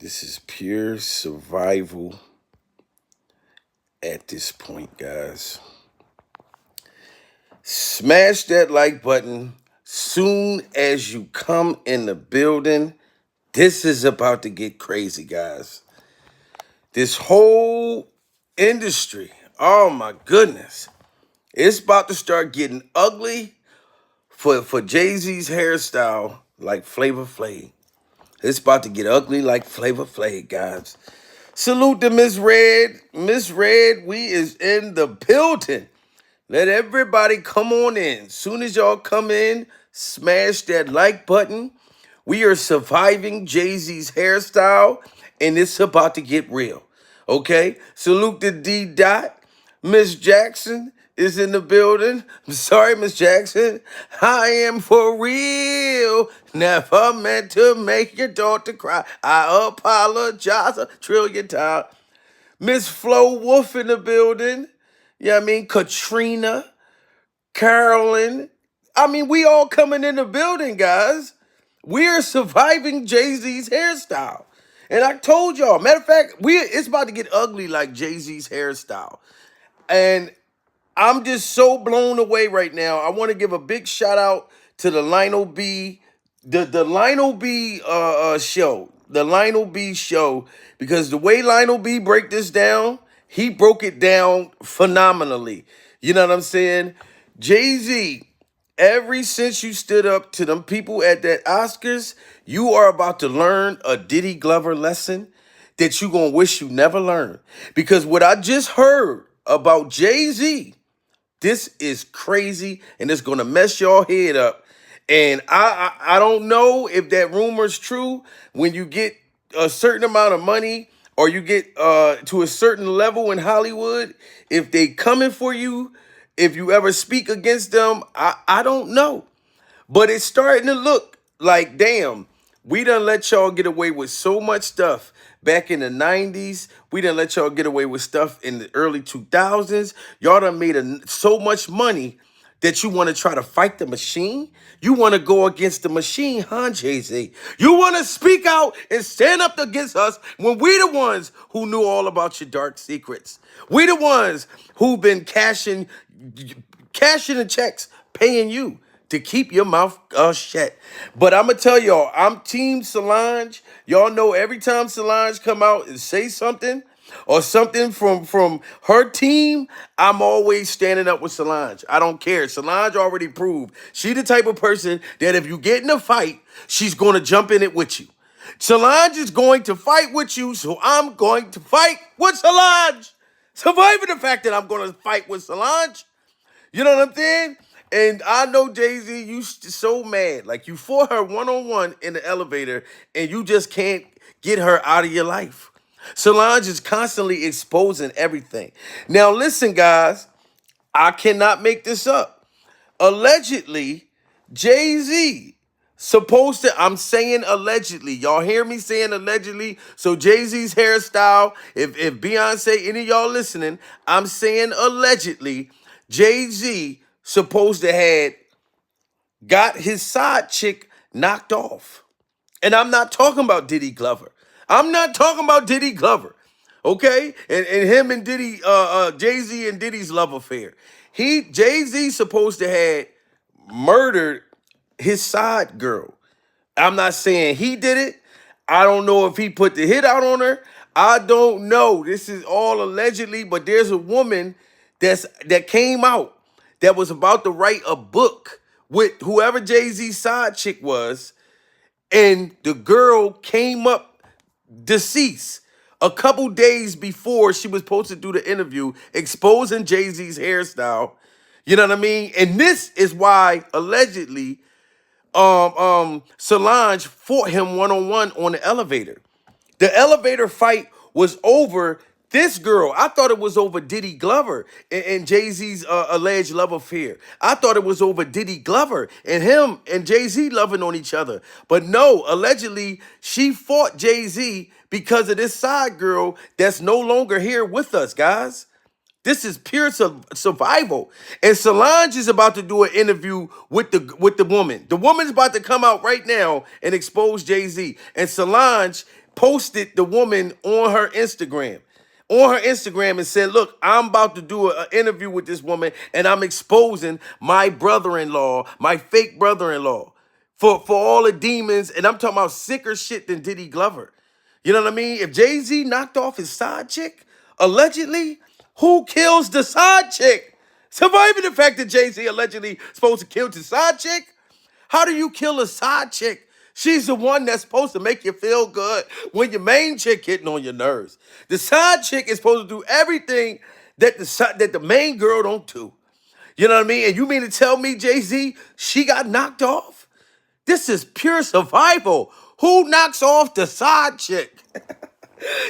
This is pure survival at this point, guys. Smash that like button soon as you come in the building. This is about to get crazy, guys. This whole industry, oh my goodness, it's about to start getting ugly for Jay-Z's hairstyle like Flavor Flav. It's about to get ugly like Flavor Flav, guys. Salute to Miss Red. Miss Red, we is in the building. Let everybody come on in. Soon as y'all come in, smash that like button. We are surviving Jay-Z's hairstyle, and it's about to get real. Okay? Salute to D Dot. Miss Jackson is in the building. I'm sorry, Miss Jackson. I am for real. Never meant to make your daughter cry. I apologize a trillion times. Miss Flo Wolf in the building. You know what I mean? Katrina, Carolyn. I mean, we all coming in the building, guys. We are surviving Jay-Z's hairstyle. And I told y'all, matter of fact, it's about to get ugly like Jay-Z's hairstyle. And I'm just so blown away right now. I want to give a big shout out to the Lionel B, the Lionel B show, the Lionel B show, because the way Lionel B break this down, he broke it down phenomenally. You know what I'm saying? Jay-Z, ever since you stood up to them people at that Oscars, you are about to learn a Diddy Glover lesson that you gonna wish you never learned. Because what I just heard about Jay-Z, this is crazy, and it's gonna mess your head up. And I don't know if that rumor's true. When you get a certain amount of money, or you get to a certain level in Hollywood, if they coming for you, if you ever speak against them, I don't know. But it's starting to look like, damn, we done let y'all get away with so much stuff back in the 90s. We done let y'all get away with stuff in the early 2000s. Y'all done made so much money that you want to try to fight the machine? You want to go against the machine, huh, Jay-Z? You want to speak out and stand up against us when we the ones who knew all about your dark secrets. We the ones who've been cashing the checks, paying you to keep your mouth shut. But I'm going to tell y'all, I'm Team Solange. Y'all know every time Solange come out and say something or something from her team, I'm always standing up with Solange. I don't care. Solange already proved she the type of person that if you get in a fight, she's going to jump in it with you. Solange is going to fight with you, so I'm going to fight with Solange. Surviving the fact that I'm going to fight with Solange. You know what I'm saying? And I know, Jay-Z, you so mad. Like, you fought her one-on-one in the elevator, and you just can't get her out of your life. Solange is constantly exposing everything. Now, listen, guys. I cannot make this up. Allegedly, Jay-Z supposed to, I'm saying allegedly. Y'all hear me saying allegedly? So Jay-Z's hairstyle, if Beyoncé, any of y'all listening, I'm saying allegedly, Jay-Z supposed to had got his side chick knocked off. And I'm not talking about Diddy Glover. I'm not talking about Diddy Glover. Okay? And him and Diddy, Jay-Z and Diddy's love affair. Jay-Z supposed to had murdered his side girl. I'm not saying he did it. I don't know if he put the hit out on her. I don't know. This is all allegedly, but there's a woman that came out that was about to write a book with whoever Jay-Z's side chick was, and the girl came up deceased a couple days before she was supposed to do the interview, exposing Jay-Z's hairstyle. You know what I mean? And this is why allegedly Solange fought him one-on-one on the elevator. The elevator fight was over this girl. I thought it was over Diddy Glover and Jay-Z's alleged love affair. I thought it was over Diddy Glover and him and Jay-Z loving on each other. But no, allegedly, she fought Jay-Z because of this side girl that's no longer here with us, guys. This is pure survival. And Solange is about to do an interview with the woman. The woman's about to come out right now and expose Jay-Z. And Solange posted the woman on her Instagram. On her Instagram and said, look, I'm about to do an interview with this woman and I'm exposing my brother-in-law, my fake brother-in-law for all the demons. And I'm talking about sicker shit than Diddy Glover. You know what I mean? If Jay-Z knocked off his side chick, allegedly, who kills the side chick? Surviving the fact that Jay-Z allegedly supposed to kill the side chick? How do you kill a side chick? She's the one that's supposed to make you feel good when your main chick hitting on your nerves. The side chick is supposed to do everything that the main girl don't do. You know what I mean? And you mean to tell me, Jay-Z, she got knocked off? This is pure survival. Who knocks off the side chick?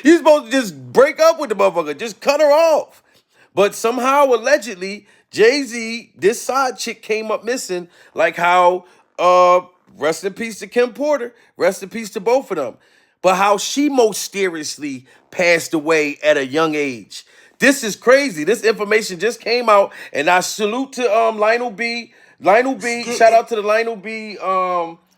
You supposed to just break up with the motherfucker. Just cut her off. But somehow, allegedly, Jay-Z, this side chick came up missing, like how, rest in peace to Kim Porter, rest in peace to both of them. But how she mysteriously passed away at a young age. This is crazy. This information just came out, and I salute to Lionel B. Lionel B. Shout out to the Lionel B.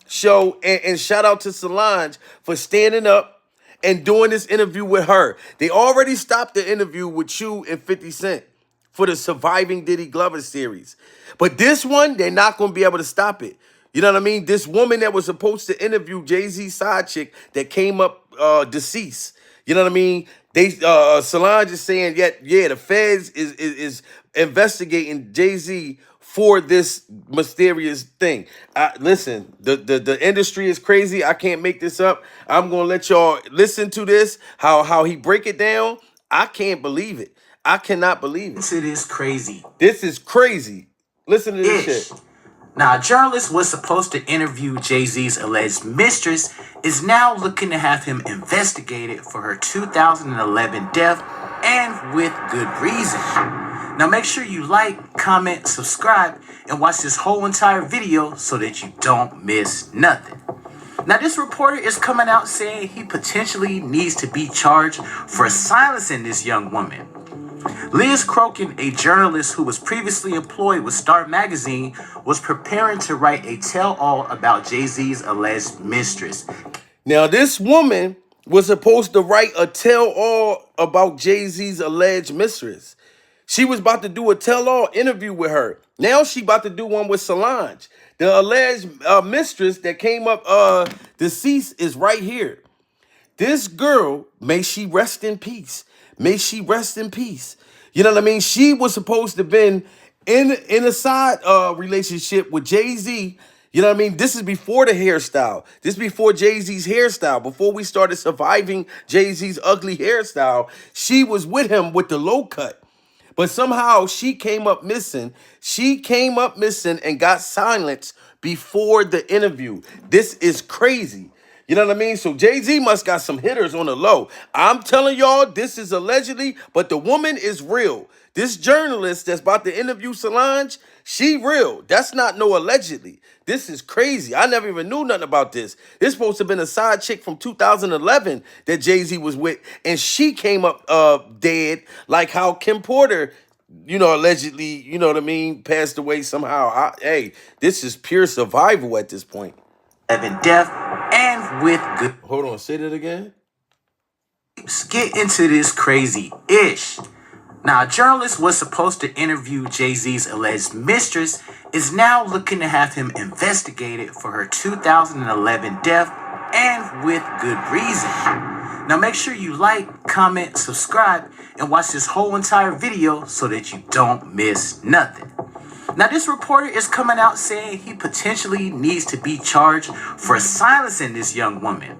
Show, and shout out to Solange for standing up and doing this interview with her. They already stopped the interview with you and 50 Cent for the Surviving Diddy Glover series. But this one, they're not going to be able to stop it. You know what I mean? This woman that was supposed to interview Jay-Z's side chick that came up deceased. You know what I mean? They Solange is saying, yeah, the feds is investigating Jay-Z for this mysterious thing. Listen, the industry is crazy. I can't make this up. I'm gonna let y'all listen to this. How he break it down. I can't believe it. I cannot believe it. It is crazy. This is crazy. Listen to this shit. Now, a journalist was supposed to interview Jay-Z's alleged mistress is now looking to have him investigated for her 2011 death, and with good reason. Now make sure you like, comment, subscribe, and watch this whole entire video so that you don't miss nothing. Now this reporter is coming out saying he potentially needs to be charged for silencing this young woman. Liz Crokin, a journalist who was previously employed with Star Magazine, was preparing to write a tell-all about Jay-Z's alleged mistress. Now this woman was supposed to write a tell-all about Jay-Z's alleged mistress. She was about to do a tell-all interview with her. Now she about to do one with Solange. The alleged mistress that came up deceased is right here. This girl, may she rest in peace. May she rest in peace. You know what I mean? She was supposed to have been in a side relationship with Jay-Z. You know what I mean? This is before the hairstyle. This is before Jay-Z's hairstyle. Before we started surviving Jay-Z's ugly hairstyle, she was with him with the low cut. But somehow she came up missing. She came up missing and got silenced before the interview. This is crazy. You know what I mean? So Jay-Z must got some hitters on the low. I'm telling y'all, this is allegedly, but the woman is real. This journalist that's about to interview Solange, she real. That's not no allegedly. This is crazy. I never even knew nothing about this. This supposed to have been a side chick from 2011 that Jay-Z was with, and she came up dead, like how Kim Porter, you know, allegedly, you know what I mean, passed away somehow. Hey, this is pure survival at this point. Death and with good. Hold on, say that again. Let's get into this crazy-ish. Now, a journalist was supposed to interview Jay-Z's alleged mistress is now looking to have him investigated for her 2011 death, and with good reason. Now make sure you like, comment, subscribe, and watch this whole entire video so that you don't miss nothing. Now this reporter is coming out saying he potentially needs to be charged for silencing this young woman.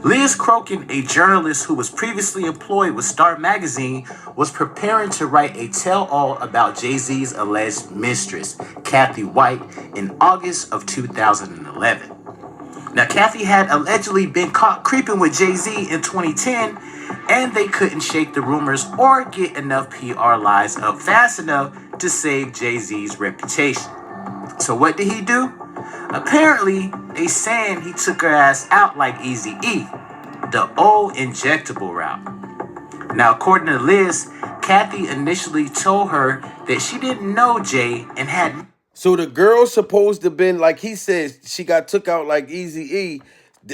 Liz Crokin, a journalist who was previously employed with Star Magazine, was preparing to write a tell-all about Jay-Z's alleged mistress, Kathy White, in August of 2011. Now, Kathy had allegedly been caught creeping with Jay-Z in 2010, and they couldn't shake the rumors or get enough PR lies up fast enough to save Jay-Z's reputation. So what did he do? Apparently, they saying he took her ass out like Eazy-E, the old injectable route. Now, according to Liz, Kathy initially told her that she didn't know Jay and had... So the girl supposed to have been, like he says, she got took out like Eazy-E.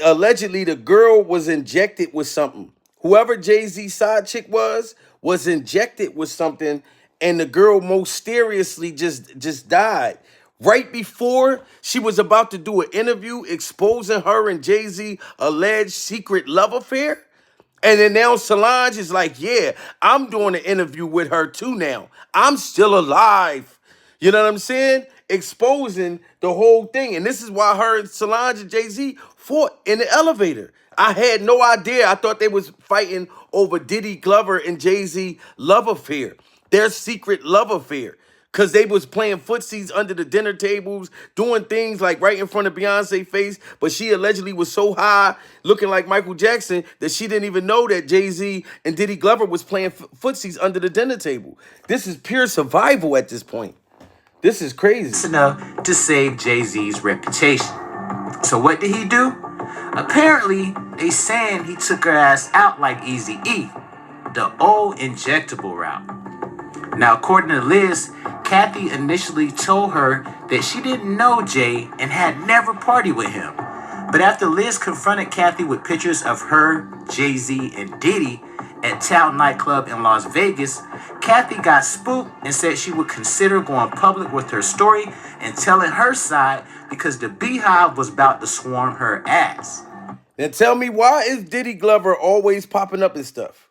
Allegedly, the girl was injected with something. Whoever Jay-Z's side chick was injected with something, and the girl mysteriously just died right before she was about to do an interview exposing her and Jay-Z alleged secret love affair. And then now Solange is like, yeah, I'm doing an interview with her too now. I'm still alive. You know what I'm saying? Exposing the whole thing. And this is why her and Solange and Jay-Z fought in the elevator. I had no idea. I thought they was fighting over Diddy Glover and Jay-Z love affair. Their secret love affair. Cause they was playing footsies under the dinner tables, doing things like right in front of Beyonce's face, but she allegedly was so high, looking like Michael Jackson, that she didn't even know that Jay-Z and Diddy Glover was playing footsies under the dinner table. This is pure survival at this point. This is crazy. It's enough to save Jay-Z's reputation. So what did he do? Apparently, they saying he took her ass out like Eazy-E, the old injectable route. Now, according to Liz, Kathy initially told her that she didn't know Jay and had never partied with him. But after Liz confronted Kathy with pictures of her, Jay-Z, and Diddy at Town nightclub in Las Vegas, Kathy got spooked and said she would consider going public with her story and telling her side because the Beehive was about to swarm her ass. Now tell me, why is Diddy Glover always popping up and stuff?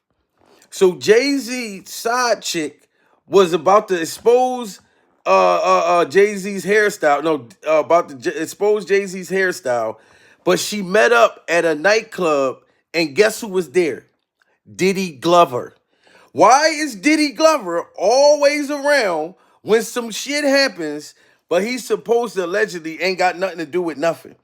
So Jay-Z's side chick was about to expose Jay-Z's hairstyle. No, about to expose Jay-Z's hairstyle. But she met up at a nightclub, and guess who was there? Diddy Glover. Why is Diddy Glover always around when some shit happens, but he's supposed to allegedly ain't got nothing to do with nothing?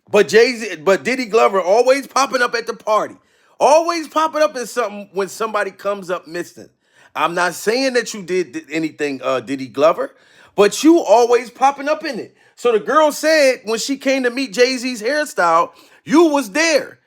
But Diddy Glover always popping up at the party. Always popping up in something when somebody comes up missing. I'm not saying that you did anything, Diddy Glover, but you always popping up in it. So the girl said when she came to meet Jay-Z's hairstyle, you was there.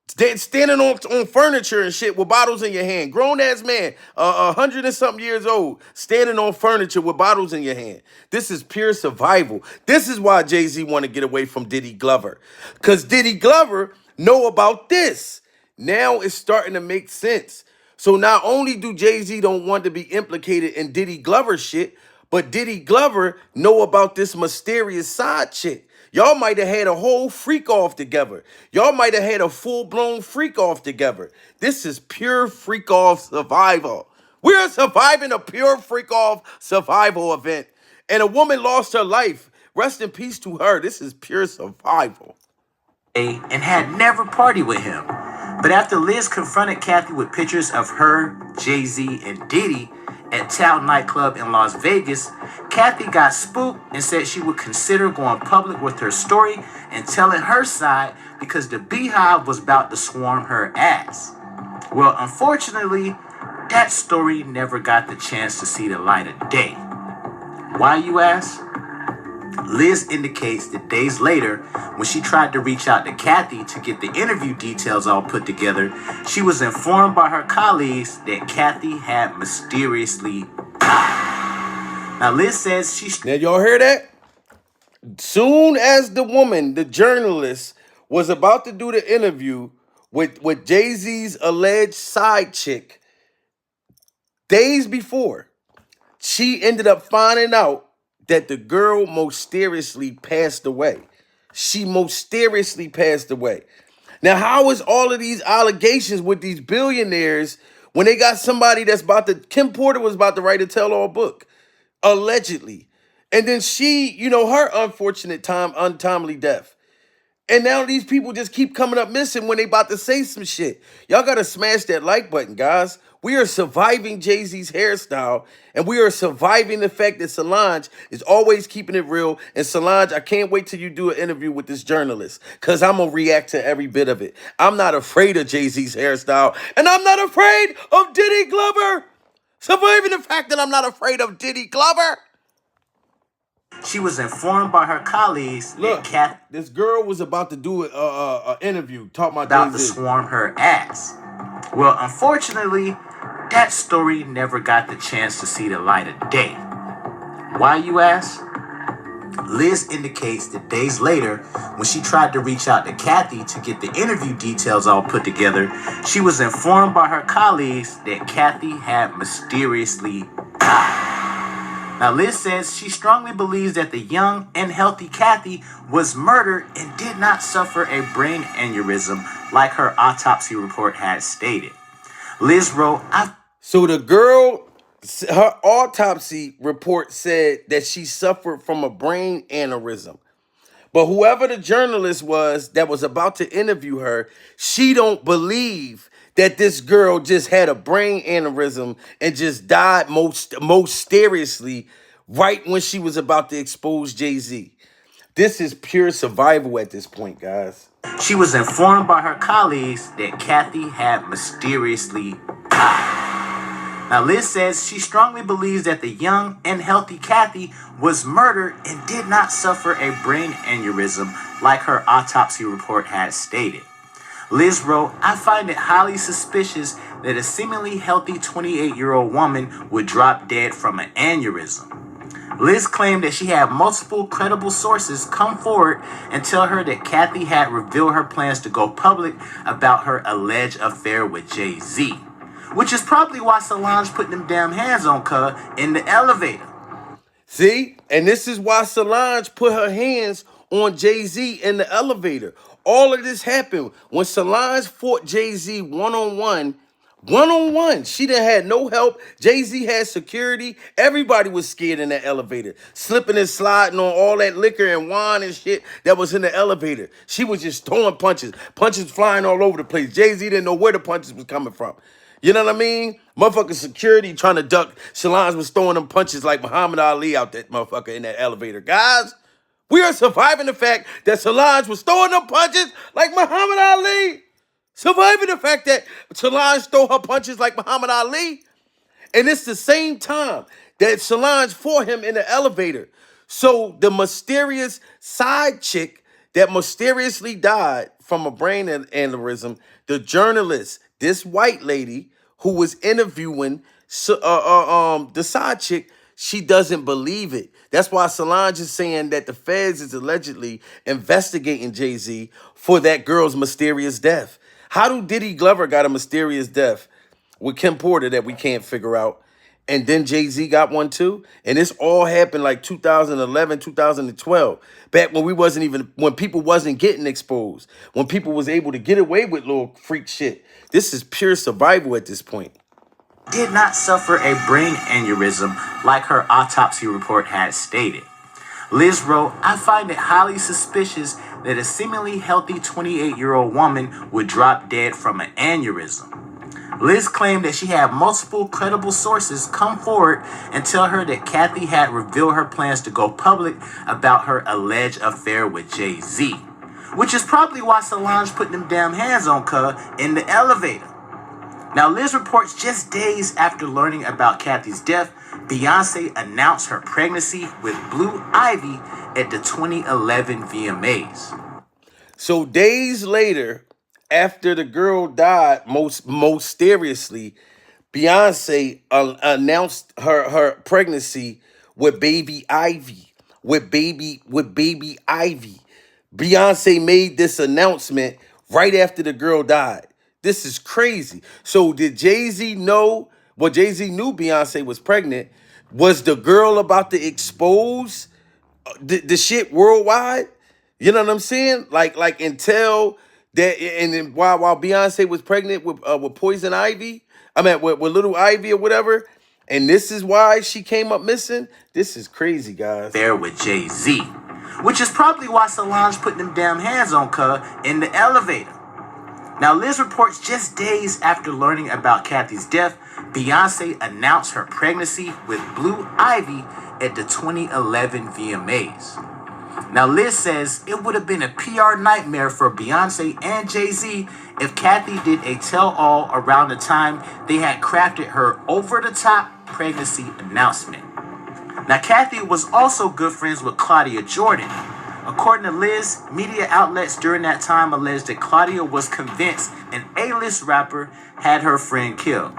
Standing on furniture and shit with bottles in your hand. Grown-ass man, 100 and something years old, standing on furniture with bottles in your hand. This is pure survival. This is why Jay-Z want to get away from Diddy Glover. Because Diddy Glover know about this. Now it's starting to make sense. So not only do Jay-Z don't want to be implicated in Diddy Glover shit, but Diddy Glover know about this mysterious side chick. Y'all might have had a whole freak off together. Y'all might have had a full-blown freak off together. This is pure freak off survival. We're surviving a pure freak off survival event. And a woman lost her life. Rest in peace to her. This is pure survival. And had never partied with him. But after Liz confronted Kathy with pictures of her, Jay-Z, and Diddy at Town nightclub in Las Vegas, Kathy got spooked and said she would consider going public with her story and telling her side because the Beehive was about to swarm her ass. Well, unfortunately, that story never got the chance to see the light of day. Why, you ask? Liz indicates that days later, when she tried to reach out to Kathy to get the interview details all put together, she was informed by her colleagues that Kathy had mysteriously died. Now, Liz says Now, y'all hear that? Soon as the woman, the journalist, was about to do the interview with Jay-Z's alleged side chick, days before, she ended up finding out that the girl mysteriously passed away. She mysteriously passed away. Now, how is all of these allegations with these billionaires when they got somebody that's about to, Kim Porter was about to write a tell-all book, allegedly. And then she, her unfortunate untimely death. And now these people just keep coming up missing when they about to say some shit. Y'all got to smash that like button, guys. We are surviving Jay-Z's hairstyle, and we are surviving the fact that Solange is always keeping it real. And Solange, I can't wait till you do an interview with this journalist, because I'm going to react to every bit of it. I'm not afraid of Jay-Z's hairstyle, and I'm not afraid of Diddy Glover. Surviving the fact that I'm not afraid of Diddy Glover. She was informed by her colleagues Look, that this girl was about to do an interview talking about about to Jay-Z. swarm her ass. Well, unfortunately, that story never got the chance to see the light of day. Why, you ask? Liz indicates that days later, when she tried to reach out to Kathy to get the interview details all put together, she was informed by her colleagues that Kathy had mysteriously died. Now, Liz says she strongly believes that the young and healthy Kathy was murdered and did not suffer a brain aneurysm like her autopsy report had stated. Liz wrote, So the girl, her autopsy report said that she suffered from a brain aneurysm. But whoever the journalist was that was about to interview her, she don't believe that this girl just had a brain aneurysm and just died most mysteriously right when she was about to expose Jay-Z. This is pure survival at this point, guys. she was informed by her colleagues that Kathy had mysteriously died. Now, Liz says she strongly believes that the young and healthy Kathy was murdered and did not suffer a brain aneurysm like her autopsy report had stated. Liz wrote, I find it highly suspicious that a seemingly healthy 28-year-old woman would drop dead from an aneurysm. Liz claimed that she had multiple credible sources come forward and tell her that Kathy had revealed her plans to go public about her alleged affair with Jay-Z, which is probably why Solange put them damn hands on her in the elevator. See? And this is why Solange put her hands on Jay-Z in the elevator. All of this happened when Solange fought Jay-Z one-on-one. One-on-one. She didn't have no help. Jay-Z had security. Everybody was scared in that elevator. Slipping and sliding on all that liquor and wine and shit that was in the elevator. She was just throwing punches. Punches flying all over the place. Jay-Z didn't know where the punches was coming from. You know what I mean? Motherfucking security trying to duck. Solange was throwing them punches like Muhammad Ali out that motherfucker in that elevator. Guys, we are surviving the fact that Solange was throwing them punches like Muhammad Ali. Surviving the fact that Solange throw her punches like Muhammad Ali. And it's the same time that Solange fought him in the elevator. So the mysterious side chick that mysteriously died from a brain aneurysm, the journalist, this white lady who was interviewing the side chick, she doesn't believe it. That's why Solange is saying that the feds is allegedly investigating Jay-Z for that girl's mysterious death. How do Diddy Glover got a mysterious death with Kim Porter that we can't figure out? And then Jay-Z got one too. And this all happened like 2011, 2012. Back when when people wasn't getting exposed. When people was able to get away with little freak shit. This is pure survival at this point. Did not suffer a brain aneurysm like her autopsy report had stated. Liz wrote, I find it highly suspicious that a seemingly healthy 28-year-old woman would drop dead from an aneurysm. Liz claimed that she had multiple credible sources come forward and tell her that Kathy had revealed her plans to go public about her alleged affair with Jay-Z, which is probably why Solange put them damn hands on her in the elevator. Now, Liz reports just days after learning about Kathy's death, Beyoncé announced her pregnancy with Blue Ivy at the 2011 VMAs. So days later, after the girl died most mysteriously, Beyonce announced her pregnancy with baby Ivy. With baby Ivy. Beyonce made this announcement right after the girl died. This is crazy. So did Jay-Z know? Well, Jay-Z knew Beyonce was pregnant. Was the girl about to expose the shit worldwide? You know what I'm saying? Like until that, and then while Beyonce was pregnant with Poison Ivy, I mean with Little Ivy or whatever, and this is why she came up missing. This is crazy, guys. There with Jay-Z, which is probably why Solange put them damn hands on her in the elevator. Now, Liz reports just days after learning about Kathy's death, Beyoncé announced her pregnancy with Blue Ivy at the 2011 VMAs. Now, Liz says it would have been a PR nightmare for Beyoncé and Jay-Z if Kathy did a tell-all around the time they had crafted her over-the-top pregnancy announcement. Now, Kathy was also good friends with Claudia Jordan. According to Liz, media outlets during that time alleged that Claudia was convinced an A-list rapper had her friend killed.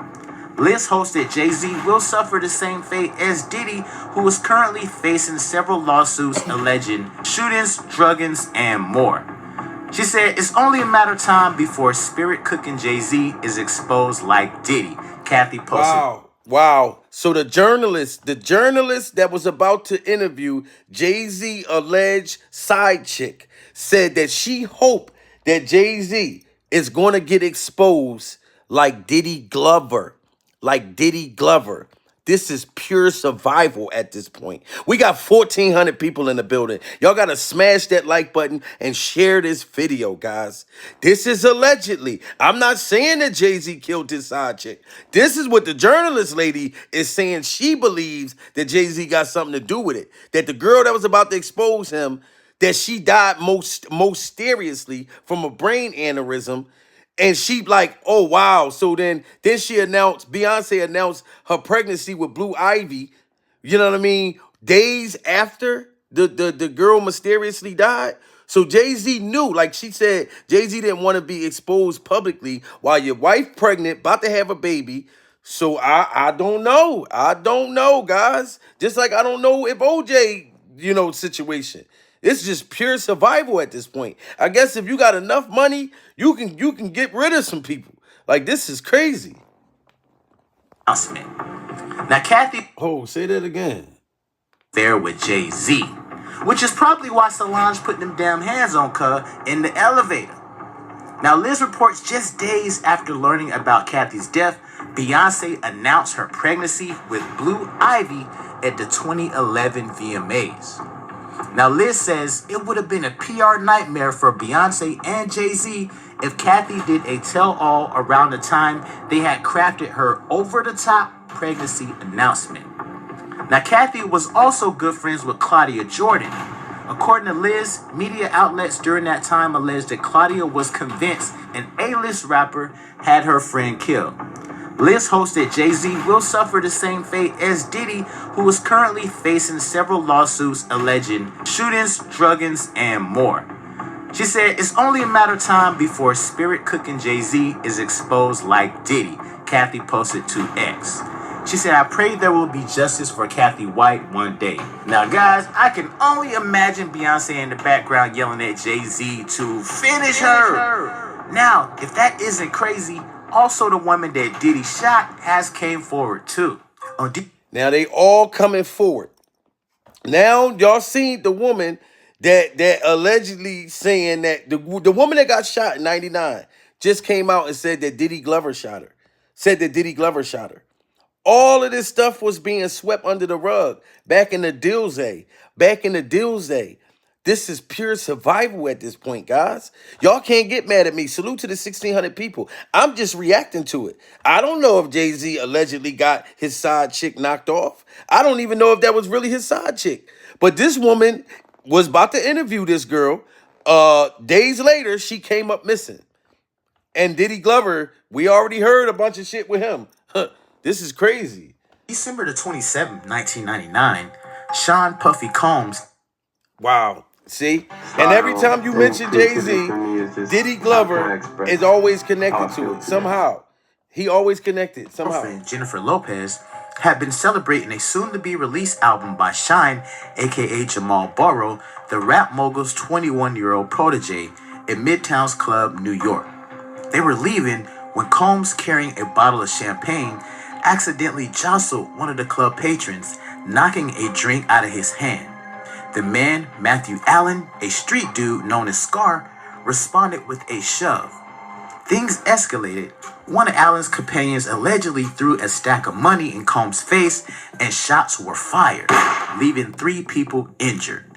Liz hosted Jay-Z will suffer the same fate as Diddy, who is currently facing several lawsuits alleging shootings, druggings, and more. She said it's only a matter of time before spirit cooking Jay-Z is exposed like Diddy. Kathy posted. Wow. So the journalist that was about to interview Jay-Z alleged side chick said that she hoped that Jay-Z is going to get exposed like Diddy Glover. Like Diddy Glover. This is pure survival at this point. We got 1,400 people in the building. Y'all got to smash that like button and share this video, guys. This is allegedly. I'm not saying that Jay-Z killed his side chick. This is what the journalist lady is saying. She believes that Jay-Z got something to do with it. That the girl that was about to expose him, that she died most mysteriously from a brain aneurysm. And she like, oh wow. So then Beyonce announced her pregnancy with Blue Ivy, you know what I mean? Days after the girl mysteriously died. So Jay-Z knew, like she said, Jay-Z didn't want to be exposed publicly while your wife pregnant, about to have a baby. So I don't know. I don't know, guys. Just like I don't know if OJ, situation. It's just pure survival at this point. I guess if you got enough money, you can get rid of some people. Like, this is crazy. Announcement. Now, Kathy. Oh, say that again. There with Jay-Z, which is probably why Solange put them damn hands on her in the elevator. Now, Liz reports just days after learning about Kathy's death, Beyonce announced her pregnancy with Blue Ivy at the 2011 VMAs. Now, Liz says it would have been a PR nightmare for Beyonce and Jay-Z if Kathy did a tell-all around the time they had crafted her over-the-top pregnancy announcement. Now, Kathy was also good friends with Claudia Jordan. According to Liz, media outlets during that time alleged that Claudia was convinced an A-list rapper had her friend killed. Liz hosted Jay-Z will suffer the same fate as Diddy, who is currently facing several lawsuits alleging shootings, druggings, and more. She said it's only a matter of time before spirit cooking Jay-Z is exposed like Diddy. Kathy posted to X. She said, I pray there will be justice for Kathy White one day. Now, guys, I can only imagine Beyonce in the background yelling at Jay-Z to finish her. Now, if that isn't crazy, also the woman that Diddy shot has came forward too. Now they all coming forward. Now y'all seen the woman that allegedly saying that the woman that got shot in 99 just came out and said that Diddy Glover shot her. Said that Diddy Glover shot her. All of this stuff was being swept under the rug back in the Dills day. This is pure survival at this point, guys. Y'all can't get mad at me. Salute to the 1,600 people. I'm just reacting to it. I don't know if Jay-Z allegedly got his side chick knocked off. I don't even know if that was really his side chick. But this woman was about to interview this girl. Days later, she came up missing. And Diddy Glover, we already heard a bunch of shit with him. This is crazy. December the 27th, 1999, Sean Puffy Combs. Wow. See? And every time you mention Jay-Z, Diddy Glover is always connected to it. Somehow. He always connected. Somehow. Jennifer Lopez had been celebrating a soon-to-be-released album by Shine, a.k.a. Jamal Borough, the rap mogul's 21-year-old protege, at Midtown's Club, New York. They were leaving when Combs, carrying a bottle of champagne, accidentally jostled one of the club patrons, knocking a drink out of his hand. The man, Matthew Allen, a street dude known as Scar, responded with a shove. Things escalated. One of Allen's companions allegedly threw a stack of money in Combs' face, and shots were fired, leaving 3 people injured.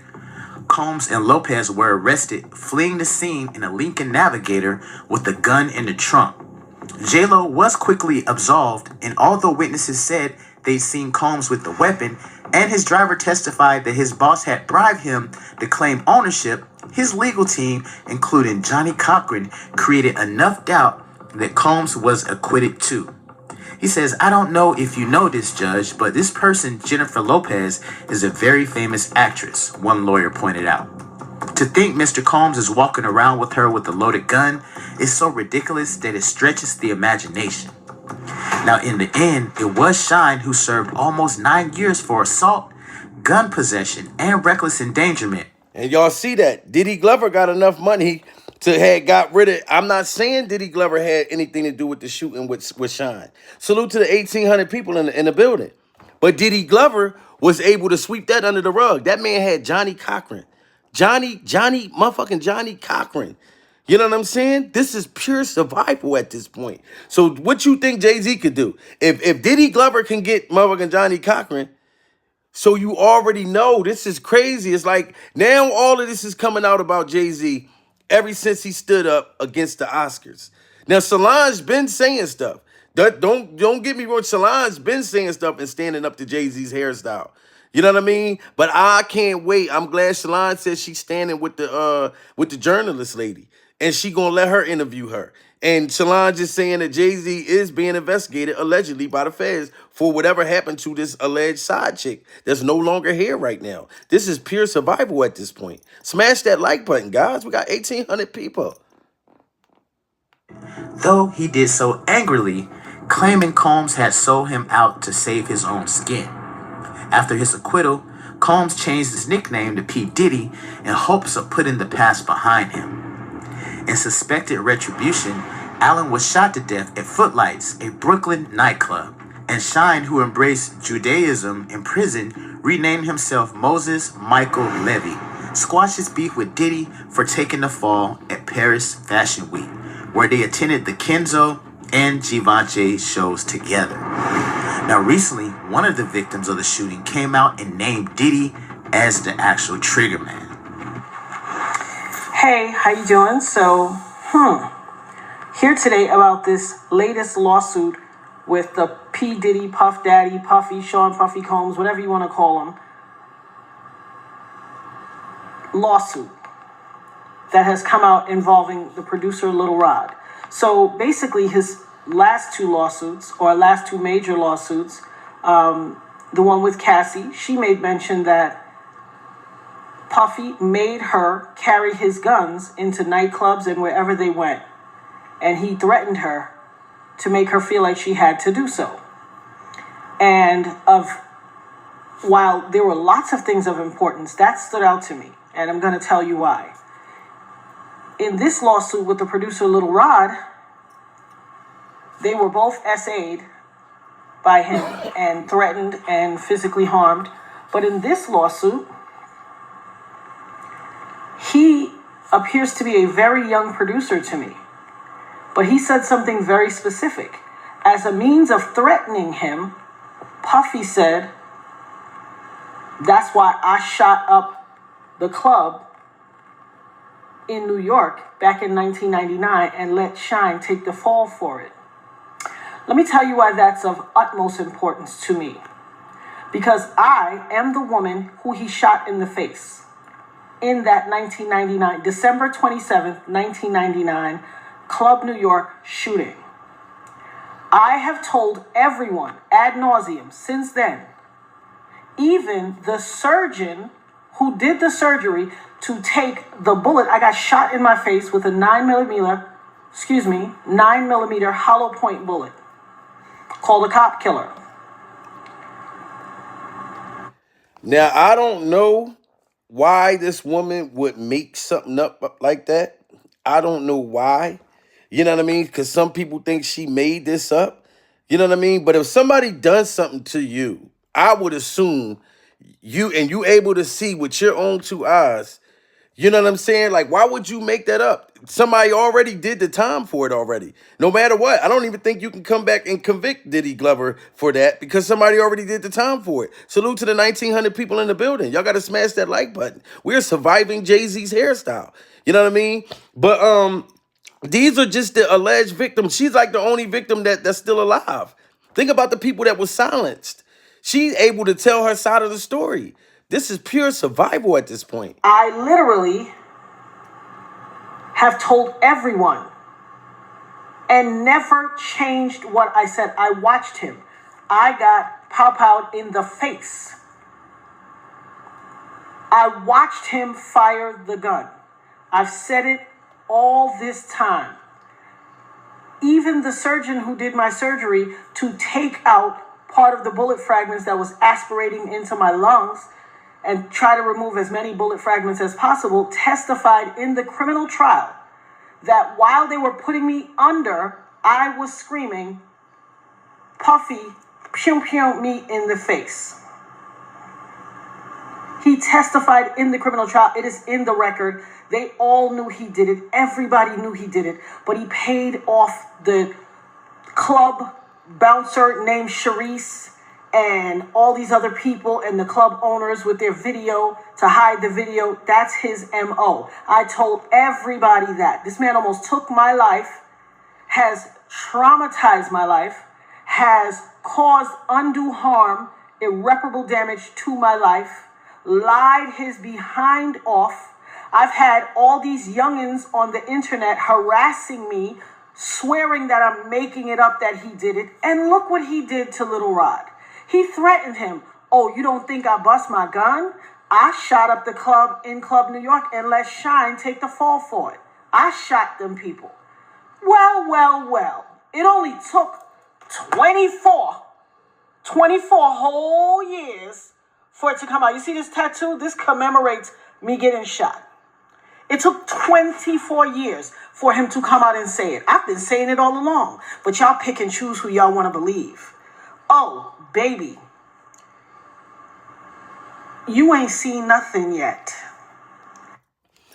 Combs and Lopez were arrested, fleeing the scene in a Lincoln Navigator with a gun in the trunk. J-Lo was quickly absolved, and although witnesses said they'd seen Combs with the weapon, and his driver testified that his boss had bribed him to claim ownership, his legal team, including Johnny Cochran, created enough doubt that Combs was acquitted too. He says, I don't know if you know this, Judge, but this person, Jennifer Lopez, is a very famous actress, one lawyer pointed out. To think Mr. Combs is walking around with her with a loaded gun is so ridiculous that it stretches the imagination. Now, in the end, it was Shine who served almost 9 years for assault, gun possession, and reckless endangerment. And y'all see that Diddy Glover got enough money to had got rid of. I'm not saying Diddy Glover had anything to do with the shooting with Shine. Salute to the 1,800 people in the building. But Diddy Glover was able to sweep that under the rug. That man had Johnny Cochran. Motherfucking Johnny Cochran. You know what I'm saying? This is pure survival at this point. So what you think Jay-Z could do? If Diddy Glover can get motherfucking Johnny Cochran, so you already know this is crazy. It's like now all of this is coming out about Jay-Z ever since he stood up against the Oscars. Now Solange been saying stuff. Don't get me wrong. Solange been saying stuff and standing up to Jay-Z's hairstyle. You know what I mean? But I can't wait. I'm glad Solange said she's standing with the journalist lady, and she gonna let her interview her. And Solange is saying that Jay-Z is being investigated allegedly by the feds for whatever happened to this alleged side chick that's no longer here right now. This is pure survival at this point. Smash that like button, guys. We got 1,800 people. Though he did so angrily, claiming Combs had sold him out to save his own skin. After his acquittal, Combs changed his nickname to P. Diddy in hopes of putting the past behind him. In suspected retribution, Allen was shot to death at Footlights, a Brooklyn nightclub, and Shine, who embraced Judaism in prison, renamed himself Moses Michael Levy, squashed his beef with Diddy for taking the fall at Paris Fashion Week, where they attended the Kenzo and Givenchy shows together. Now, recently, one of the victims of the shooting came out and named Diddy as the actual trigger man. Hey, how you doing? So, here today about this latest lawsuit with the P. Diddy, Puff Daddy, Puffy, Sean Puffy Combs, whatever you want to call him, lawsuit that has come out involving the producer Lil Rod. So basically his last two lawsuits, or last two major lawsuits, the one with Cassie, she made mention that Puffy made her carry his guns into nightclubs and wherever they went. And he threatened her to make her feel like she had to do so. And while there were lots of things of importance, that stood out to me. And I'm going to tell you why. In this lawsuit with the producer Lil Rod, they were both SA'd by him and threatened and physically harmed. But in this lawsuit, he appears to be a very young producer to me. But he said something very specific. As a means of threatening him, Puffy said, that's why I shot up the club in New York back in 1999 and let Shine take the fall for it. Let me tell you why that's of utmost importance to me. Because I am the woman who he shot in the face in that 1999, December 27th, 1999, Club New York shooting. I have told everyone ad nauseum since then, even the surgeon who did the surgery to take the bullet. I got shot in my face with a 9mm hollow point bullet called a cop killer. Now, I don't know why this woman would make something up like that. I don't know why. You know what I mean? Because some people think she made this up. You know what I mean? But if somebody does something to you, I would assume you able to see with your own two eyes. You know what I'm saying? Like, why would you make that up? Somebody already did the time for it already. No matter what, I don't even think you can come back and convict Diddy Glover for that because somebody already did the time for it. Salute to the 1,900 people in the building. Y'all got to smash that like button. We're surviving Jay-Z's hairstyle. You know what I mean? But these are just the alleged victims. She's like the only victim that's still alive. Think about the people that were silenced. She's able to tell her side of the story. This is pure survival at this point. I literally have told everyone and never changed what I said. I watched him. I got pow-powed in the face. I watched him fire the gun. I've said it all this time. even the surgeon who did my surgery to take out part of the bullet fragments that was aspirating into my lungs and try to remove as many bullet fragments as possible, testified in the criminal trial that while they were putting me under, I was screaming, Puffy, pew pew me in the face. He testified in the criminal trial. It is in the record. They all knew he did it. Everybody knew he did it. But he paid off the club bouncer named Sharice and all these other people and the club owners with their video to hide the video. That's his MO. I told everybody that. This man almost took my life, has traumatized my life, has caused undue harm, irreparable damage to my life, lied his behind off. I've had all these youngins on the internet harassing me, swearing that I'm making it up that he did it. And look what he did to Little Rod. He threatened him. Oh, you don't think I bust my gun? I shot up the club in Club New York and let Shine take the fall for it. I shot them people. Well. It only took 24 whole years for it to come out. You see this tattoo? This commemorates me getting shot. It took 24 years for him to come out and say it. I've been saying it all along, but y'all pick and choose who y'all want to believe. Oh, baby, you ain't seen nothing yet.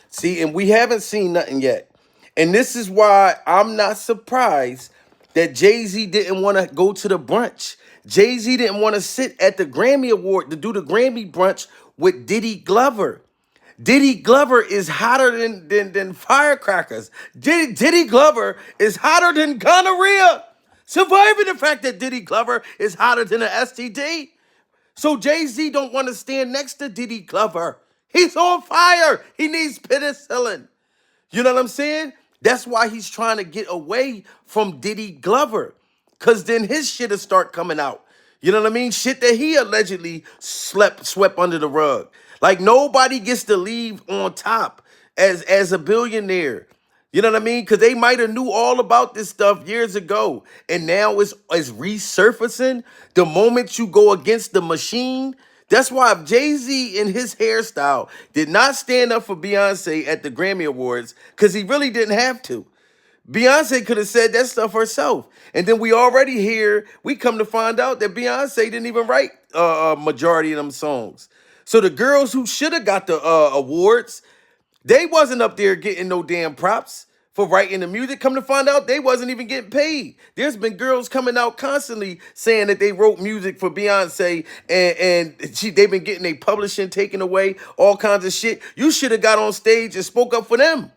See, and we haven't seen nothing yet. And this is why I'm not surprised that Jay-Z didn't want to go to the brunch. Jay-Z didn't want to sit at the Grammy Award to do the Grammy brunch with Diddy Glover. Diddy Glover is hotter than firecrackers. Diddy Glover is hotter than gonorrhea. Surviving the fact that Diddy Glover is hotter than an STD. So Jay-Z don't want to stand next to Diddy Glover. He's on fire. He needs penicillin. You know what I'm saying? That's why he's trying to get away from Diddy Glover. Because then his shit'll start coming out. You know what I mean? Shit that he allegedly swept under the rug. Like nobody gets to leave on top as a billionaire. You know what I mean? Because they might have knew all about this stuff years ago. And now it's resurfacing the moment you go against the machine. That's why if Jay-Z in his hairstyle did not stand up for Beyonce at the Grammy Awards, because he really didn't have to. Beyonce could have said that stuff herself. And then we come to find out that Beyonce didn't even write a majority of them songs. So the girls who should have got the awards, they wasn't up there getting no damn props for writing the music. Come to find out, they wasn't even getting paid. There's been girls coming out constantly saying that they wrote music for Beyonce and they've been getting their publishing taken away, all kinds of shit. You should have got on stage and spoke up for them.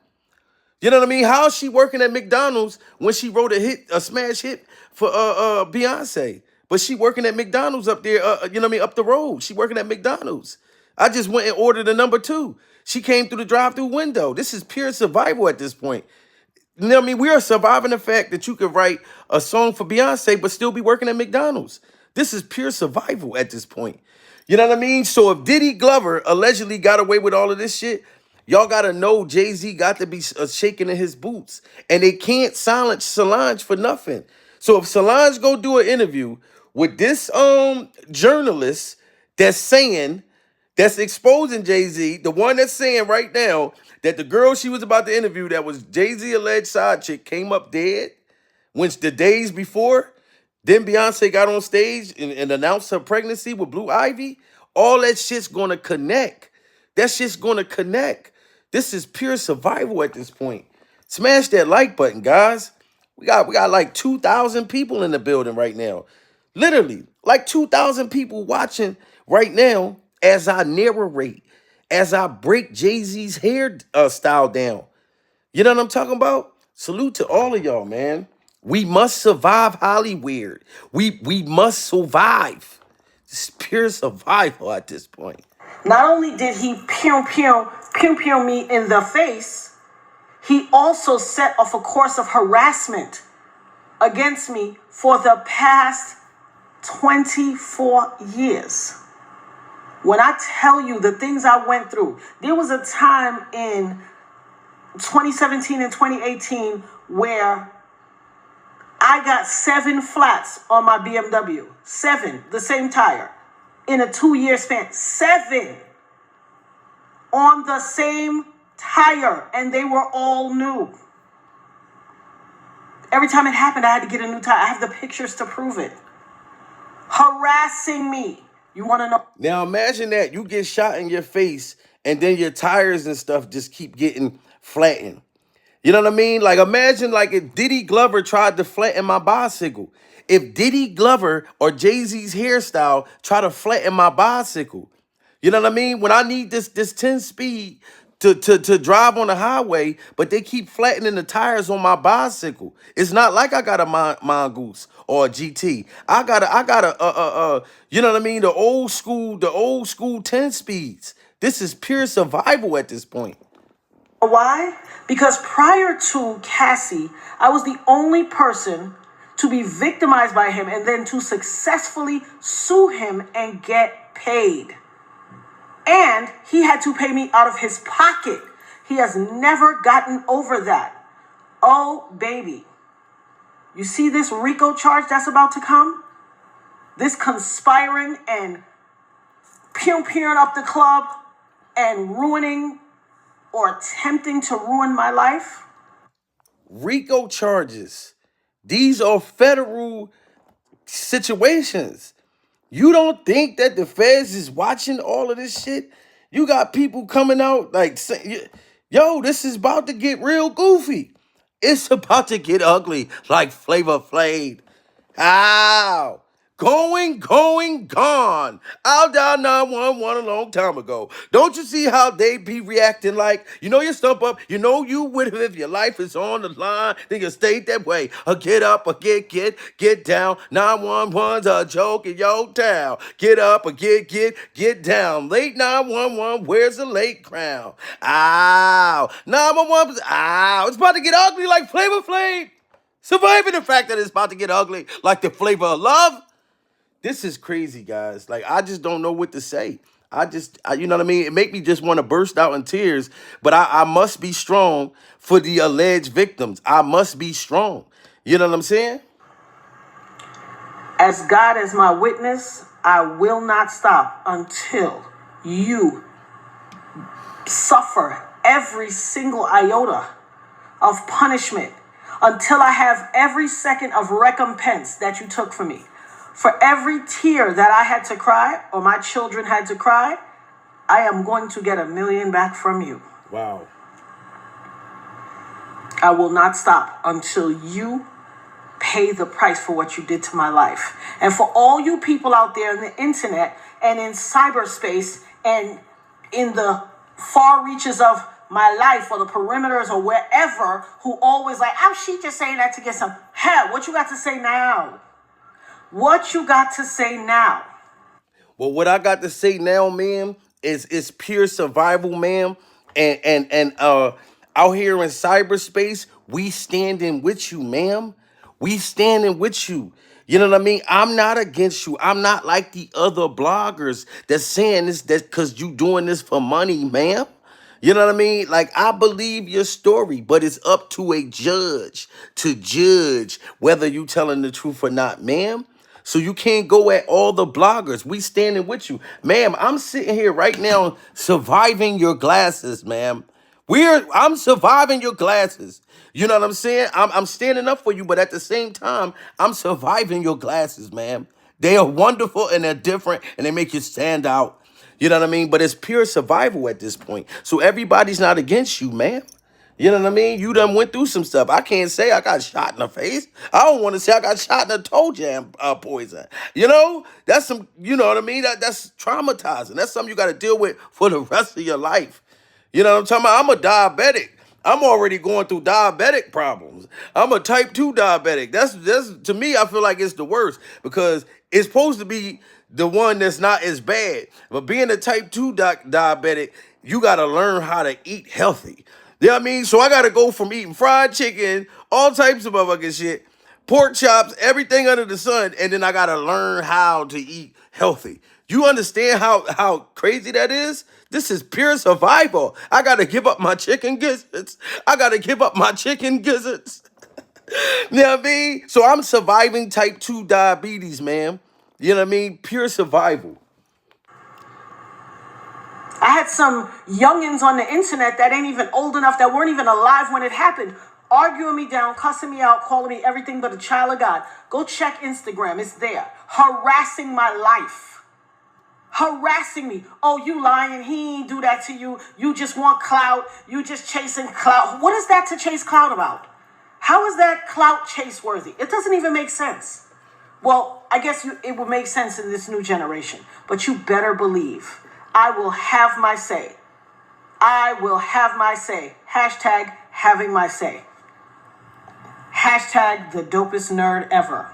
You know what I mean? How is she working at McDonald's when she wrote a smash hit for Beyonce? But she working at McDonald's up there, you know what I mean, up the road. She working at McDonald's. I just went and ordered a number 2. She came through the drive-through window. This is pure survival at this point. You know what I mean? We are surviving the fact that you could write a song for Beyonce but still be working at McDonald's. This is pure survival at this point. You know what I mean? So if Diddy Glover allegedly got away with all of this shit, y'all got to know Jay-Z got to be shaking in his boots. And they can't silence Solange for nothing. So if Solange go do an interview with this journalist that's exposing Jay-Z, the one that's saying right now that the girl she was about to interview that was Jay-Z alleged side chick came up dead when the days before, then Beyonce got on stage and announced her pregnancy with Blue Ivy. All that shit's going to connect. That shit's going to connect. This is pure survival at this point. Smash that like button, guys. We got like 2,000 people in the building right now. Literally, like 2,000 people watching right now as I narrate, as I break Jay-Z's hair style down. You know what I'm talking about? Salute to all of y'all, man. We must survive Hollywood. We must survive. It's pure survival at this point. Not only did he pew me in the face, he also set off a course of harassment against me for the past 24 years. When I tell you the things I went through, there was a time in 2017 and 2018 where I got 7 flats on my BMW. 7, the same tire. In a 2-year span. 7 on the same tire. And they were all new. Every time it happened, I had to get a new tire. I have the pictures to prove it. Harassing me. You want to know? Now imagine that you get shot in your face and then your tires and stuff just keep getting flattened. You know what I mean? Like imagine like if Diddy Glover tried to flatten my bicycle. If Diddy Glover or Jay-Z's hairstyle try to flatten my bicycle. You know what I mean? When I need this 10 speed to drive on the highway, but they keep flattening the tires on my bicycle. It's not like I got a mongoose or a GT. I got a you know what I mean? The old school 10 speeds. This is pure survival at this point. Why? Because prior to Cassie, I was the only person to be victimized by him and then to successfully sue him and get paid. And he had to pay me out of his pocket. He has never gotten over that. Oh, baby. You see this RICO charge that's about to come? This conspiring and pew-pewing up the club and ruining or attempting to ruin my life? RICO charges. These are federal situations. You don't think that the feds is watching all of this shit? You got people coming out like, yo, this is about to get real goofy. It's about to get ugly like Flavor Flav. Ow. Going, gone. I'll dial 911 a long time ago. Don't you see how they be reacting like, you know you stump up, you know you with it if your life is on the line, then you stay that way. Or get up or get down. 911's a joke in your town. Get up or get down. Late 911, where's the late crown? Ow. 911, ow. It's about to get ugly like Flavor Flav. Surviving the fact that it's about to get ugly like the flavor of love. This is crazy, guys. Like, I just don't know what to say. You know what I mean? It make me just want to burst out in tears, but I must be strong for the alleged victims. I must be strong. You know what I'm saying? As God is my witness, I will not stop until you suffer every single iota of punishment, until I have every second of recompense that you took from me. For every tear that I had to cry or my children had to cry, I am going to get $1 million back from you. Wow. I will not stop until you pay the price for what you did to my life. And for all you people out there in the internet and in cyberspace and in the far reaches of my life or the perimeters or wherever who always like, oh, she just saying that to get some. Hell, what you got to say now? What you got to say now? Well, what I got to say now, ma'am, is pure survival, ma'am. And out here in cyberspace, we standing with you, ma'am. We standing with you. You know what I mean? I'm not against you. I'm not like the other bloggers that's saying this that because you doing this for money, ma'am. You know what I mean? Like, I believe your story, but it's up to a judge to judge whether you telling the truth or not, ma'am. So you can't go at all the bloggers. We standing with you. Ma'am, I'm sitting here right now surviving your glasses, ma'am. I'm surviving your glasses. You know what I'm saying? I'm standing up for you, but at the same time, I'm surviving your glasses, ma'am. They are wonderful and they're different and they make you stand out. You know what I mean? But it's pure survival at this point. So everybody's not against you, ma'am. You know what I mean? You done went through some stuff. I can't say I got shot in the face. I don't want to say I got shot in the toe jam poison. You know? That's some, you know what I mean? That's traumatizing. That's something you got to deal with for the rest of your life. You know what I'm talking about? I'm a diabetic. I'm already going through diabetic problems. I'm a type 2 diabetic. That's to me, I feel like it's the worst because it's supposed to be the one that's not as bad. But being a type 2 diabetic, you got to learn how to eat healthy. You know what I mean? So I got to go from eating fried chicken, all types of motherfucking shit, pork chops, everything under the sun, and then I got to learn how to eat healthy. You understand how crazy that is? This is pure survival. I got to give up my chicken gizzards. I got to give up my chicken gizzards. You know what I mean? So I'm surviving type 2 diabetes, man. You know what I mean? Pure survival. I had some youngins on the internet that ain't even old enough, that weren't even alive when it happened, arguing me down, cussing me out, calling me everything but a child of God. Go check Instagram, it's there. Harassing my life. Harassing me. Oh, you lying. He ain't do that to you. You just want clout. You just chasing clout. What is that to chase clout about? How is that clout chase worthy? It doesn't even make sense. Well, I guess it would make sense in this new generation. But you better believe I will have my say. I will have my say. Hashtag having my say. Hashtag the dopest nerd ever.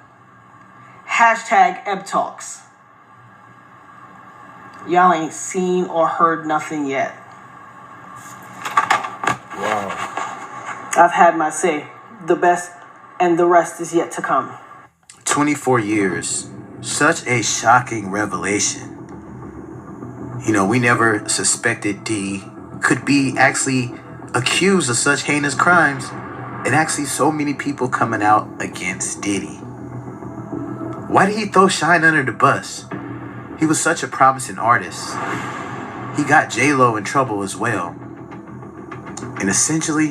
Hashtag Ebb Talks. Y'all ain't seen or heard nothing yet. Wow. I've had my say. The best and the rest is yet to come. 24 years. Such a shocking revelation. You know, we never suspected D could be actually accused of such heinous crimes, and actually so many people coming out against Diddy. Why did he throw Shine under the bus? He was such a promising artist. He got J-Lo in trouble as well. And essentially,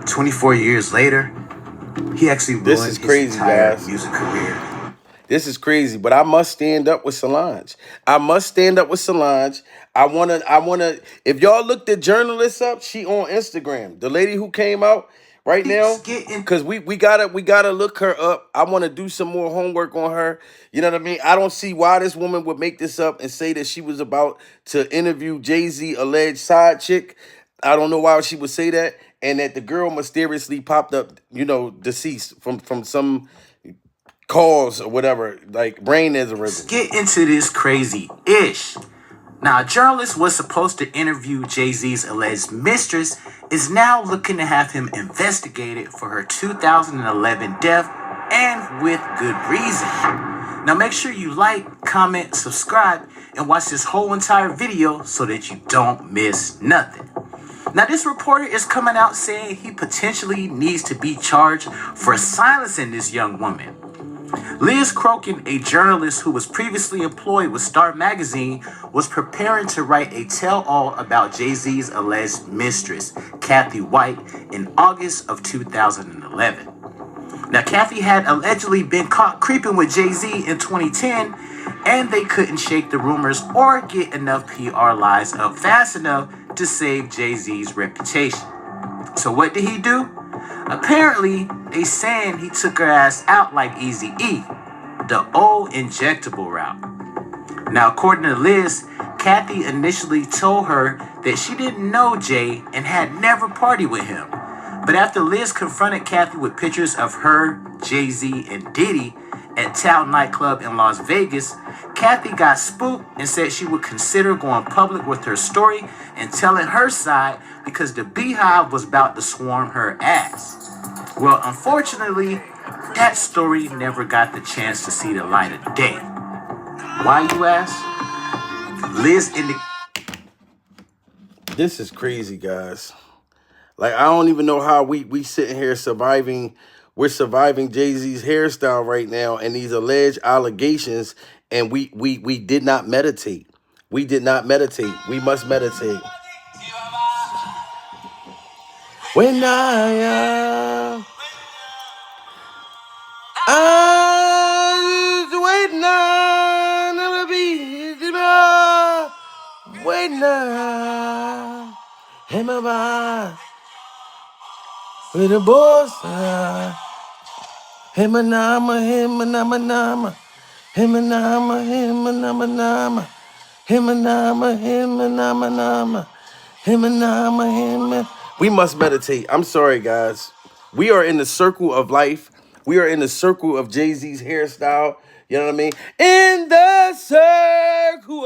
24 years later, he actually ruined This is crazy, his entire guys. music career. This is crazy, but I must stand up with Solange. I must stand up with Solange. I wanna, if y'all looked the journalist up, she on Instagram. The lady who came out right now, because we gotta look her up. I wanna do some more homework on her. You know what I mean? I don't see why this woman would make this up and say that she was about to interview Jay-Z alleged side chick. I don't know why she would say that. And that the girl mysteriously popped up, deceased from some cause or whatever, like brain aneurysm. Let's get into this crazy ish. Now, a journalist was supposed to interview Jay-Z's alleged mistress is now looking to have him investigated for her 2011 death, and with good reason. Now, make sure you like, comment, subscribe, and watch this whole entire video so that you don't miss nothing. Now, this reporter is coming out saying he potentially needs to be charged for silencing this young woman. Liz Crokin, a journalist who was previously employed with Star Magazine, was preparing to write a tell-all about Jay-Z's alleged mistress, Kathy White, in August of 2011. Now, Kathy had allegedly been caught creeping with Jay-Z in 2010, and they couldn't shake the rumors or get enough PR lies up fast enough to save Jay-Z's reputation. So what did he do? Apparently, they saying he took her ass out like Eazy-E, the old injectable route. Now, according to Liz, Kathy initially told her that she didn't know Jay and had never partied with him. But after Liz confronted Kathy with pictures of her, Jay-Z, and Diddy at Town nightclub in Las Vegas, Kathy got spooked and said she would consider going public with her story and telling her side because the Beehive was about to swarm her ass. Well, unfortunately, that story never got the chance to see the light of day. Why, you ask? This is crazy, guys. Like, I don't even know how we sitting here surviving. We're surviving Jay-Z's hairstyle right now and these alleged allegations, and we did not meditate. We did not meditate. We must meditate. When I waiting on be waiting on him about with the boss. Him and nama, him and nama nama. Him and nama, him and nama nama. Him and nama, him and nama nama. Him and nama, him and... We must meditate. I'm sorry, guys. We are in the circle of life. We are in the circle of Jay-Z's hairstyle. You know what I mean? In the circle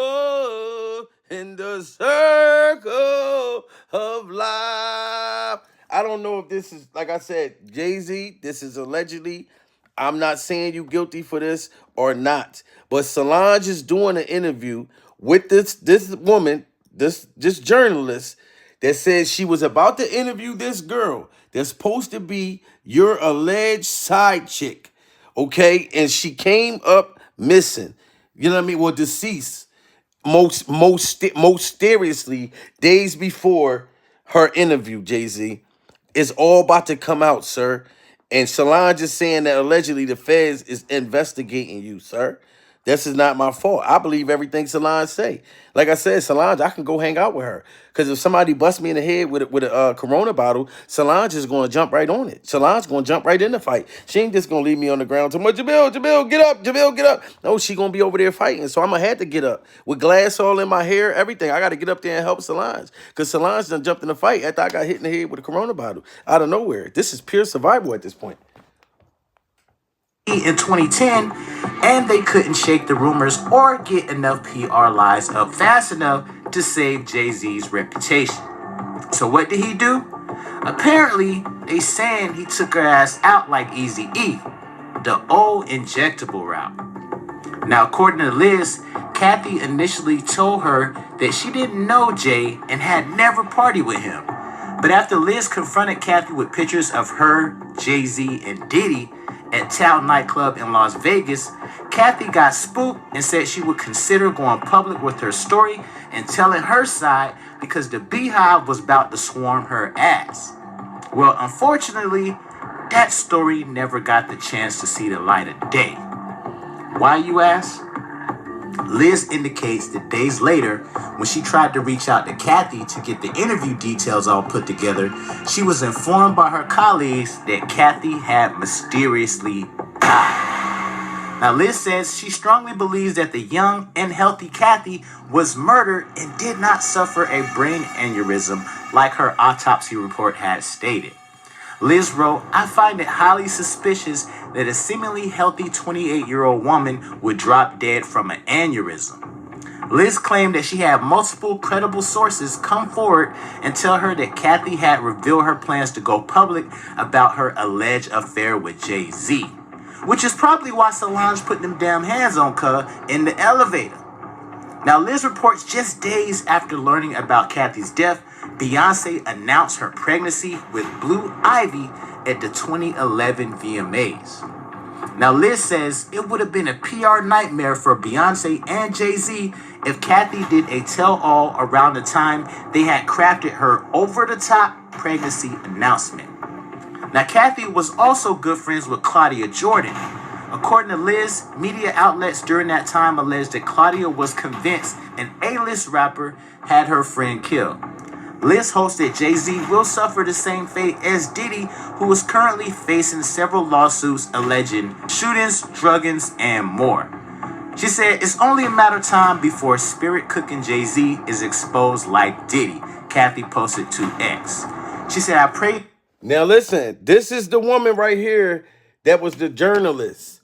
of life. I don't know if this is, like I said, Jay-Z, this is allegedly. I'm not saying you guilty for this or not. But Solange is doing an interview with this woman, this journalist, that says she was about to interview this girl that's supposed to be your alleged side chick, okay? And she came up missing. You know what I mean? Well, deceased. Most seriously, days before her interview, Jay-Z, is all about to come out, sir. And Solange is saying that allegedly the feds is investigating you, sir. This is not my fault. I believe everything Solange say. Like I said, Solange, I can go hang out with her. Because if somebody busts me in the head with a Corona bottle, Solange is going to jump right on it. Solange going to jump right in the fight. She ain't just going to leave me on the ground. Too much, Jamil, get up, Jamil, get up. No, she going to be over there fighting. So I'm going to have to get up. With glass all in my hair, everything. I got to get up there and help Solange. Because Solange done jumped in the fight after I got hit in the head with a Corona bottle out of nowhere. This is pure survival at this point. In 2010, and they couldn't shake the rumors or get enough PR lies up fast enough to save Jay-Z's reputation. So what did he do? Apparently, they saying he took her ass out like Eazy-E, the old injectable route. Now, according to Liz, Kathy initially told her that she didn't know Jay and had never partied with him. But after Liz confronted Kathy with pictures of her, Jay-Z, and Diddy at Town nightclub in Las Vegas, Kathy got spooked and said she would consider going public with her story and telling her side because the Beehive was about to swarm her ass. Well, unfortunately, that story never got the chance to see the light of day. Why, you ask? Liz indicates that days later, when she tried to reach out to Kathy to get the interview details all put together, she was informed by her colleagues that Kathy had mysteriously died. Now, Liz says she strongly believes that the young and healthy Kathy was murdered and did not suffer a brain aneurysm like her autopsy report had stated. Liz wrote, "I find it highly suspicious that a seemingly healthy 28-year-old woman would drop dead from an aneurysm." Liz claimed that she had multiple credible sources come forward and tell her that Kathy had revealed her plans to go public about her alleged affair with Jay-Z, which is probably why Solange put them damn hands on her in the elevator. Now, Liz reports just days after learning about Kathy's death, Beyoncé announced her pregnancy with Blue Ivy at the 2011 VMAs. Now, Liz says it would have been a PR nightmare for Beyoncé and Jay-Z if Kathy did a tell-all around the time they had crafted her over-the-top pregnancy announcement. Now, Kathy was also good friends with Claudia Jordan. According to Liz, media outlets during that time alleged that Claudia was convinced an A-list rapper had her friend killed. Liz hopes that Jay-Z will suffer the same fate as Diddy, who is currently facing several lawsuits alleging shootings, druggings, and more. She said it's only a matter of time before spirit cooking Jay-Z is exposed like Diddy, Kathy posted to X. She said, "I pray." Now listen, this is the woman right here that was the journalist.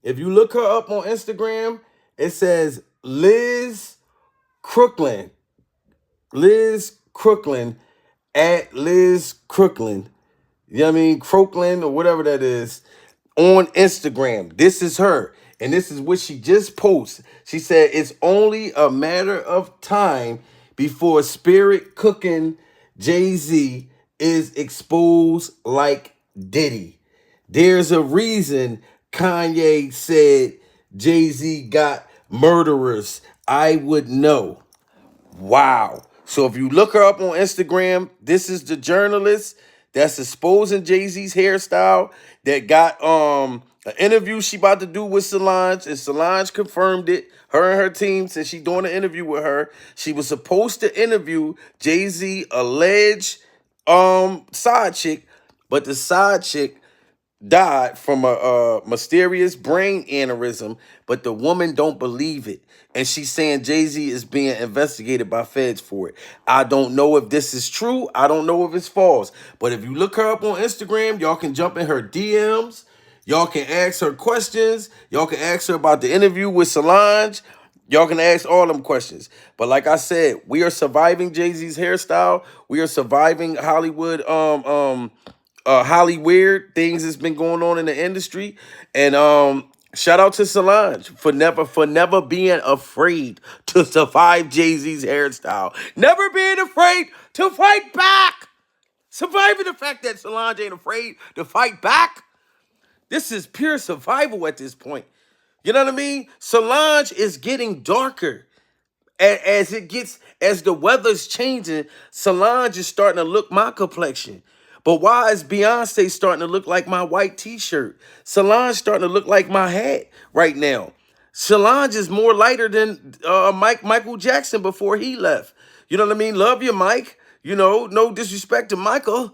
If you look her up on Instagram, it says Liz Crooklyn. Liz Crooklyn at Liz Crooklyn. You know what I mean? Crooklyn or whatever that is on Instagram. This is her. And this is what she just posted. She said it's only a matter of time before spirit cooking Jay-Z is exposed like Diddy. There's a reason Kanye said Jay-Z got murderers. I would know. Wow. So if you look her up on Instagram, this is the journalist that's exposing Jay-Z's hairstyle that got an interview she about to do with Solange, and Solange confirmed it. Her and her team said she doing an interview with her. She was supposed to interview Jay-Z alleged side chick, but the side chick died from a mysterious brain aneurysm, but the woman don't believe it. And she's saying Jay-Z is being investigated by feds for it. I don't know if this is true. I don't know if it's false. But if you look her up on Instagram, y'all can jump in her DMs. Y'all can ask her questions. Y'all can ask her about the interview with Solange. Y'all can ask all them questions. But like I said, we are surviving Jay-Z's hairstyle. We are surviving Hollywood, Hollyweird things that's been going on in the industry. And shout out to Solange for never being afraid to survive Jay-Z's hairstyle. Never being afraid to fight back. Surviving the fact that Solange ain't afraid to fight back. This is pure survival at this point. You know what I mean? Solange is getting darker. As the weather's changing, Solange is starting to look my complexion. But why is Beyonce starting to look like my white t-shirt? Solange starting to look like my hat right now. Solange is more lighter than Michael Jackson before he left. You know what I mean? Love you, Mike. You know, no disrespect to Michael.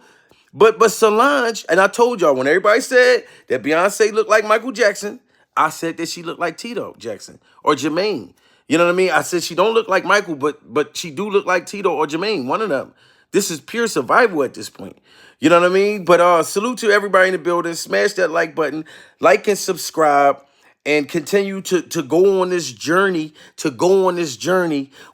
But Solange, and I told y'all when everybody said that Beyonce looked like Michael Jackson, I said that she looked like Tito Jackson or Jermaine. You know what I mean? I said she don't look like Michael, but she do look like Tito or Jermaine, one of them. This is pure survival at this point. You know what I mean? But salute to everybody in the building. Smash that like button, like and subscribe, and continue to go on this journey,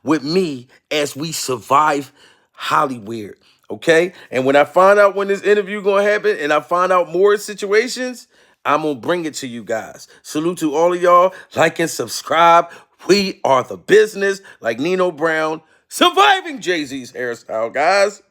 with me as we survive Hollywood. Okay? And when I find out when this interview gonna happen and I find out more situations, I'm gonna bring it to you guys. Salute to all of y'all. Like and subscribe. We are the business, like Nino Brown, surviving Jay-Z's hairstyle, guys.